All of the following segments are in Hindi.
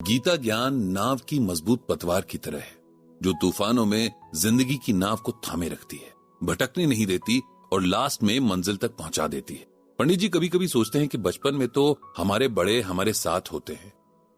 गीता ज्ञान नाव की मजबूत पतवार की तरह है जो तूफानों में जिंदगी की नाव को थामे रखती है, भटकने नहीं देती और लास्ट में मंजिल तक पहुंचा देती है। पंडित जी कभी कभी सोचते हैं कि बचपन में तो हमारे बड़े हमारे साथ होते हैं,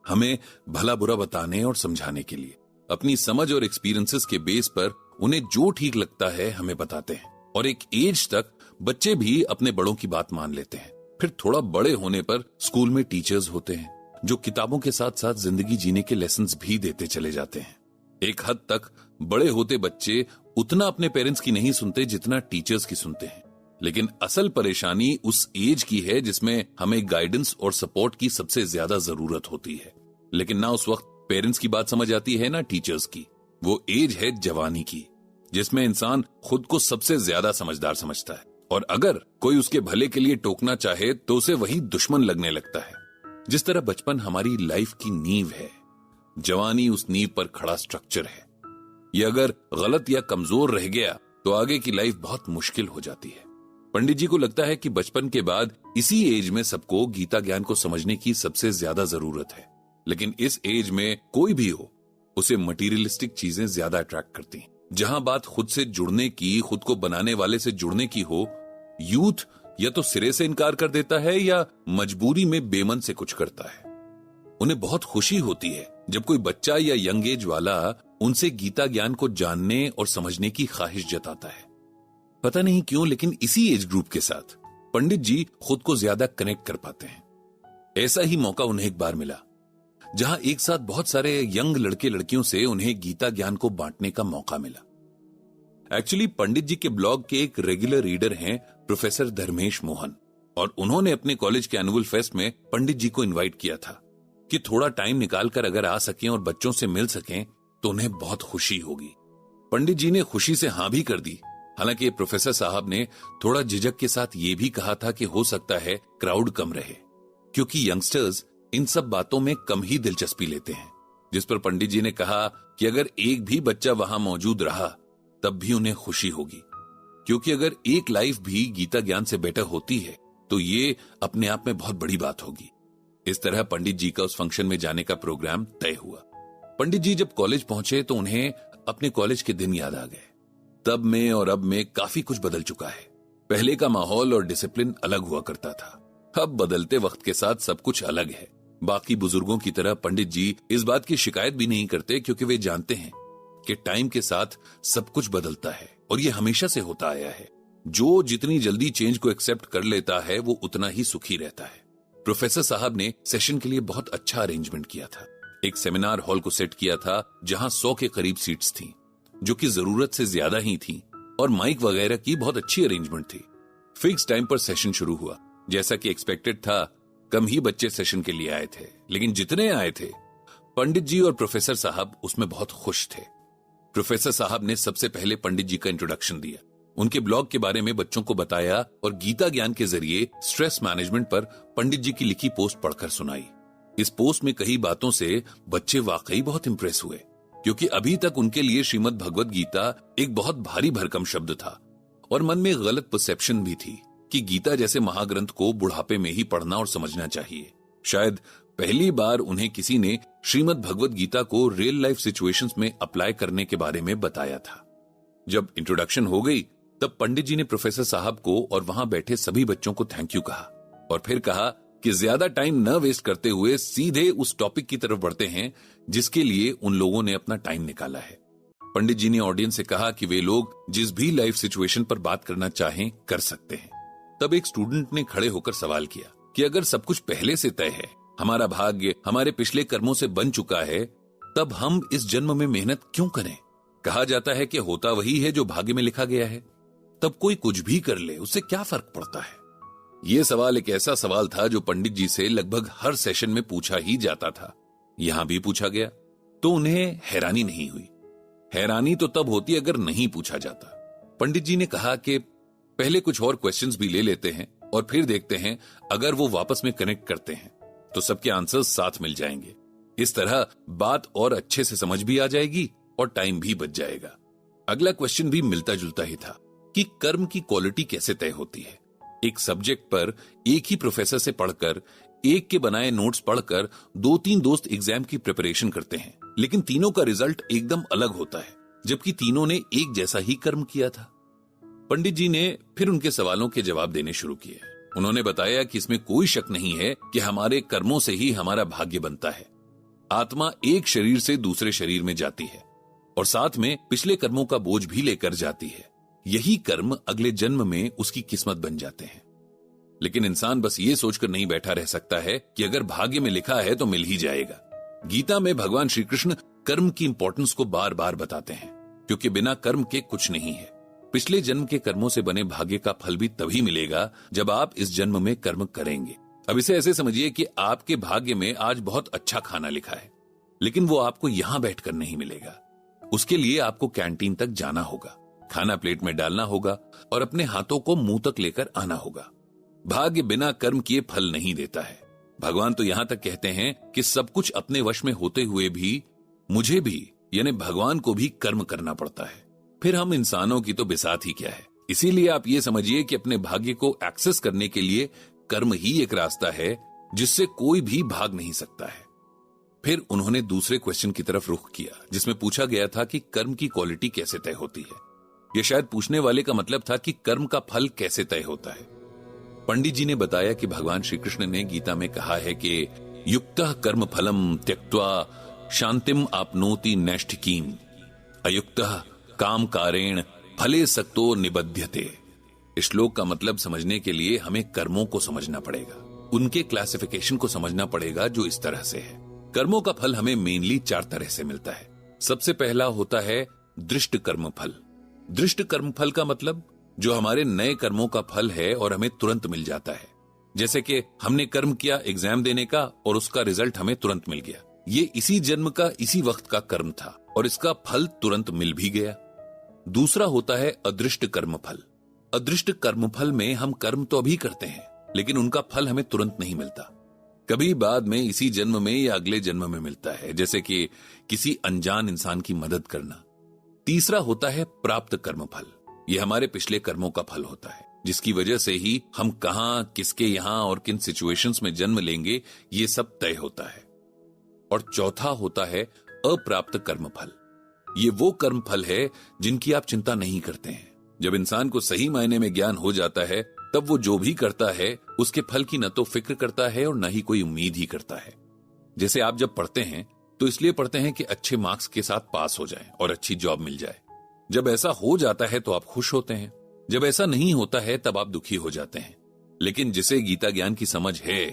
हमें भला बुरा बताने और समझाने के लिए। अपनी समझ और एक्सपीरियंसेस के बेस पर उन्हें जो ठीक लगता है हमें बताते हैं, और एक एज तक बच्चे भी अपने बड़ों की बात मान लेते हैं। फिर थोड़ा बड़े होने पर स्कूल में टीचर्स होते हैं जो किताबों के साथ साथ जिंदगी जीने के लेसन्स भी देते चले जाते हैं। एक हद तक बड़े होते बच्चे उतना अपने पेरेंट्स की नहीं सुनते जितना टीचर्स की सुनते हैं, लेकिन असल परेशानी उस एज की है जिसमें हमें गाइडेंस और सपोर्ट की सबसे ज्यादा जरूरत होती है। लेकिन ना उस वक्त पेरेंट्स की बात समझ आती है ना टीचर्स की। वो एज है जवानी की, जिसमें इंसान खुद को सबसे ज्यादा समझदार समझता है, और अगर कोई उसके भले के लिए टोकना चाहे तो उसे वही दुश्मन लगने लगता है। जिस तरह बचपन हमारी लाइफ की नींव है, जवानी उस नींव पर खड़ा स्ट्रक्चर है। ये अगर गलत या कमजोर रह गया तो आगे की लाइफ बहुत मुश्किल हो जाती है। पंडित जी को लगता है कि बचपन के बाद इसी एज में सबको गीता ज्ञान को समझने की सबसे ज्यादा जरूरत है। लेकिन इस एज में कोई भी हो, उसे मटीरियलिस्टिक चीजें ज्यादा अट्रैक्ट करती हैं। जहां बात खुद से जुड़ने की, खुद को बनाने वाले से जुड़ने की हो, यूथ या तो सिरे से इनकार कर देता है या मजबूरी में बेमन से कुछ करता है। उन्हें बहुत खुशी होती है जब कोई बच्चा या यंग एज वाला उनसे गीता ज्ञान को जानने और समझने की ख्वाहिश जताता है। पता नहीं क्यों, लेकिन इसी एज ग्रुप के साथ पंडित जी खुद को ज्यादा कनेक्ट कर पाते हैं। ऐसा ही मौका उन्हें एक बार मिला जहां एक साथ बहुत सारे यंग लड़के लड़कियों से उन्हें गीता ज्ञान को बांटने का मौका मिला। एक्चुअली पंडित जी के ब्लॉग के एक रेगुलर रीडर हैं प्रोफेसर धर्मेश मोहन, और उन्होंने अपने कॉलेज के एनुअल फेस्ट में पंडित जी को इनवाइट किया था कि थोड़ा टाइम निकालकर अगर आ सकें और बच्चों से मिल सकें तो उन्हें बहुत खुशी होगी। पंडित जी ने खुशी से हां भी कर दी। हालांकि प्रोफेसर साहब ने थोड़ा झिझक के साथ ये भी कहा था कि हो सकता है क्राउड कम रहे, क्योंकि यंगस्टर्स इन सब बातों में कम ही दिलचस्पी लेते हैं। जिस पर पंडित जी ने कहा कि अगर एक भी बच्चा वहां मौजूद रहा तब भी उन्हें खुशी होगी, क्योंकि अगर एक लाइफ भी गीता ज्ञान से बेटर होती है तो ये अपने आप में बहुत बड़ी बात होगी। इस तरह पंडित जी का उस फंक्शन में जाने का प्रोग्राम तय हुआ। पंडित जी जब कॉलेज पहुंचे तो उन्हें अपने कॉलेज के दिन याद आ गए। तब में और अब में काफी कुछ बदल चुका है। पहले का माहौल और डिसिप्लिन अलग हुआ करता था, अब बदलते वक्त के साथ सब कुछ अलग है। बाकी बुजुर्गों की तरह पंडित जी इस बात की शिकायत भी नहीं करते, क्योंकि वे जानते हैं कि टाइम के साथ सब कुछ बदलता है और ये हमेशा से होता आया है। जो जितनी जल्दी चेंज को एक्सेप्ट कर लेता है वो उतना ही सुखी रहता है। प्रोफेसर साहब ने सेशन के लिए बहुत अच्छा अरेंजमेंट किया था। एक सेमिनार हॉल को सेट किया था जहां 100 के करीब सीट्स थी, जो कि जरूरत से ज्यादा ही थी, और माइक वगैरह की बहुत अच्छी अरेंजमेंट थी। फिक्स टाइम पर सेशन शुरू हुआ। जैसा कि एक्सपेक्टेड था, कम ही बच्चे सेशन के लिए आए थे, लेकिन जितने आए थे पंडित जी और प्रोफेसर साहब उसमें बहुत खुश थे। प्रोफेसर साहब ने सबसे पहले पंडित जी का इंट्रोडक्शन दिया, उनके ब्लॉग के बारे में बच्चों को बताया और गीता ज्ञान के जरिए स्ट्रेस मैनेजमेंट पर पंडित जी की लिखी पोस्ट पढ़कर सुनाई। इस पोस्ट में कई बातों से बच्चे वाकई बहुत इंप्रेस हुए, क्योंकि अभी तक उनके लिए श्रीमद् भगवत गीता एक बहुत भारी भरकम शब्द था, और मन में गलत परसेप्शन भी थी कि गीता जैसे महाग्रंथ को बुढ़ापे में ही पढ़ना और समझना चाहिए। शायद पहली बार उन्हें किसी ने श्रीमद् भगवत गीता को रियल लाइफ सिचुएशंस में अप्लाई करने के बारे में बताया था। जब इंट्रोडक्शन हो गई तब पंडित जी ने प्रोफेसर साहब को और वहां बैठे सभी बच्चों को थैंक यू कहा, और फिर कहा कि ज्यादा टाइम न वेस्ट करते हुए सीधे उस टॉपिक की तरफ बढ़ते हैं जिसके लिए उन लोगों ने अपना टाइम निकाला है। पंडित जी ने ऑडियंस से कहा कि वे लोग जिस भी लाइफ सिचुएशन पर बात करना चाहें कर सकते हैं। तब एक स्टूडेंट ने खड़े होकर सवाल किया कि अगर सब कुछ पहले से तय है, हमारा भाग्य हमारे पिछले कर्मों से बन चुका है, तब हम इस जन्म में मेहनत क्यों करें? कहा जाता है कि होता वही है जो भाग्य में लिखा गया है, तब कोई कुछ भी कर ले उससे क्या फर्क पड़ता है? यह सवाल एक ऐसा सवाल था जो पंडित जी से लगभग हर सेशन में पूछा ही जाता था। यहां भी पूछा गया तो उन्हें हैरानी नहीं हुई। हैरानी तो तब होती अगर नहीं पूछा जाता। पंडित जी ने कहा कि पहले कुछ और क्वेश्चंस भी ले लेते हैं और फिर देखते हैं अगर वो वापस में कनेक्ट करते हैं तो सबके आंसर्स साथ मिल जाएंगे। इस तरह बात और अच्छे से समझ भी आ जाएगी और टाइम भी बच जाएगा। अगला क्वेश्चन भी मिलता जुलता ही था कि कर्म की क्वालिटी कैसे तय होती है। एक सब्जेक्ट पर एक ही प्रोफेसर से पढ़कर एक के बनाए नोट्स पढ़कर 2-3 दोस्त एग्जाम की प्रिपरेशन करते हैं, लेकिन तीनों का रिजल्ट एकदम अलग होता है, जबकि तीनों ने एक जैसा ही कर्म किया था। पंडित जी ने फिर उनके सवालों के जवाब देने शुरू किए। उन्होंने बताया कि इसमें कोई शक नहीं है कि हमारे कर्मों से ही हमारा भाग्य बनता है। आत्मा एक शरीर से दूसरे शरीर में जाती है और साथ में पिछले कर्मों का बोझ भी लेकर जाती है। यही कर्म अगले जन्म में उसकी किस्मत बन जाते हैं। लेकिन इंसान बस ये सोचकर नहीं बैठा रह सकता है कि अगर भाग्य में लिखा है तो मिल ही जाएगा। गीता में भगवान श्री कृष्ण कर्म की इंपॉर्टेंस को बार बार बताते हैं, क्योंकि बिना कर्म के कुछ नहीं है। पिछले जन्म के कर्मों से बने भाग्य का फल भी तभी मिलेगा जब आप इस जन्म में कर्म करेंगे। अब इसे ऐसे समझिए कि आपके भाग्य में आज बहुत अच्छा खाना लिखा है, लेकिन वो आपको यहां बैठकर नहीं मिलेगा। उसके लिए आपको कैंटीन तक जाना होगा, खाना प्लेट में डालना होगा और अपने हाथों को मुंह तक लेकर आना होगा। भाग्य बिना कर्म किए फल नहीं देता है। भगवान तो यहां तक कहते हैं कि सब कुछ अपने वश में होते हुए भी मुझे भी यानी भगवान को भी कर्म करना पड़ता है। फिर हम इंसानों की तो बिसात ही क्या है। इसीलिए आप ये समझिए कि अपने भाग्य को एक्सेस करने के लिए कर्म ही एक रास्ता है जिससे कोई भी भाग नहीं सकता है। फिर उन्होंने दूसरे क्वेश्चन की तरफ रुख किया, जिसमें पूछा गया था कि कर्म की क्वालिटी कैसे तय होती है। यह शायद पूछने वाले का मतलब था कि कर्म का फल कैसे तय होता है। पंडित जी ने बताया कि भगवान श्री कृष्ण ने गीता में कहा है कि युक्तः कर्म फलम त्यक्त्वा शांतिम आपनोति नैष्ठिकीम अयुक्तः काम कारेण फले सक्तो निबध्यते। इस श्लोक का मतलब समझने के लिए हमें कर्मों को समझना पड़ेगा, उनके क्लासिफिकेशन को समझना पड़ेगा जो इस तरह से है। कर्मों का फल हमें मेनली 4 तरह से मिलता है। सबसे पहला होता है दृष्ट कर्म फल। दृष्ट कर्म फल का मतलब जो हमारे नए कर्मों का फल है और हमें तुरंत मिल जाता है। जैसे कि हमने कर्म किया एग्जाम देने का और उसका रिजल्ट हमें तुरंत मिल गया। ये इसी जन्म का इसी वक्त का कर्म था और इसका फल तुरंत मिल भी गया। दूसरा होता है अदृष्ट कर्म फल। अदृष्ट कर्म फल में हम कर्म तो अभी करते हैं, लेकिन उनका फल हमें तुरंत नहीं मिलता, कभी बाद में इसी जन्म में या अगले जन्म में मिलता है, जैसे कि किसी अनजान इंसान की मदद करना। तीसरा होता है प्राप्त कर्म फल। यह हमारे पिछले कर्मों का फल होता है, जिसकी वजह से ही हम कहां, किसके यहां और किन सिचुएशंस में जन्म लेंगे ये सब तय होता है। और चौथा होता है अप्राप्त कर्म फल। ये वो कर्म फल है जिनकी आप चिंता नहीं करते हैं। जब इंसान को सही मायने में ज्ञान हो जाता है तब वो जो भी करता है उसके फल की न तो फिक्र करता है और न ही कोई उम्मीद ही करता है। जैसे आप जब पढ़ते हैं तो इसलिए पढ़ते हैं कि अच्छे मार्क्स के साथ पास हो जाए और अच्छी जॉब मिल जाए। जब ऐसा हो जाता है तो आप खुश होते हैं, जब ऐसा नहीं होता है तब आप दुखी हो जाते हैं। लेकिन जिसे गीता ज्ञान की समझ है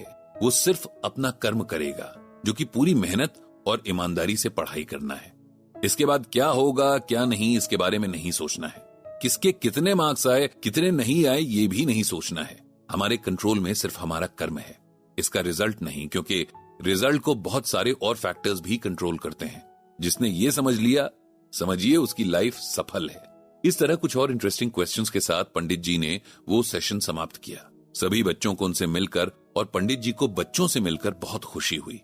वो सिर्फ अपना कर्म करेगा, जो कि पूरी मेहनत और ईमानदारी से पढ़ाई करना है। इसके बाद क्या होगा क्या नहीं इसके बारे में नहीं सोचना है। किसके कितने मार्क्स आए कितने नहीं आए ये भी नहीं सोचना है। हमारे कंट्रोल में सिर्फ हमारा कर्म है, इसका रिजल्ट नहीं, क्योंकि रिजल्ट को बहुत सारे और फैक्टर्स भी कंट्रोल करते हैं। जिसने ये समझ लिया समझिए उसकी लाइफ सफल है। इस तरह कुछ और इंटरेस्टिंग क्वेश्चंस के साथ पंडित जी ने वो सेशन समाप्त किया। सभी बच्चों को उनसे मिलकर और पंडित जी को बच्चों से मिलकर बहुत खुशी हुई।